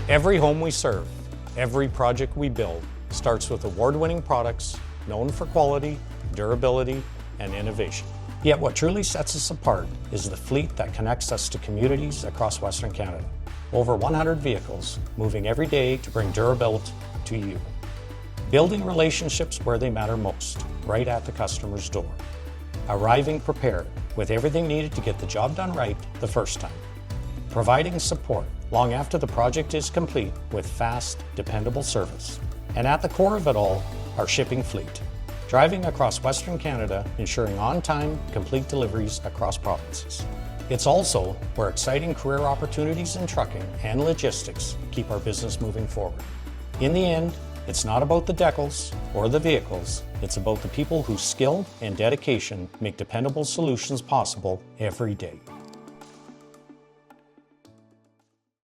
Every home we serve, every project we build starts with award-winning products known for quality, durability, and innovation. Yet what truly sets us apart is the fleet that connects us to communities across Western Canada. Over 100 vehicles moving every day to bring Durabuilt to you. Building relationships where they matter most, right at the customer's door. Arriving prepared with everything needed to get the job done right the first time. Providing support long after the project is complete with fast, dependable service. And at the core of it all, our shipping fleet. Driving across Western Canada, ensuring on-time, complete deliveries across provinces. It's also where exciting career opportunities in trucking and logistics keep our business moving forward. In the end, it's not about the decals or the vehicles, it's about the people whose skill and dedication make dependable solutions possible every day.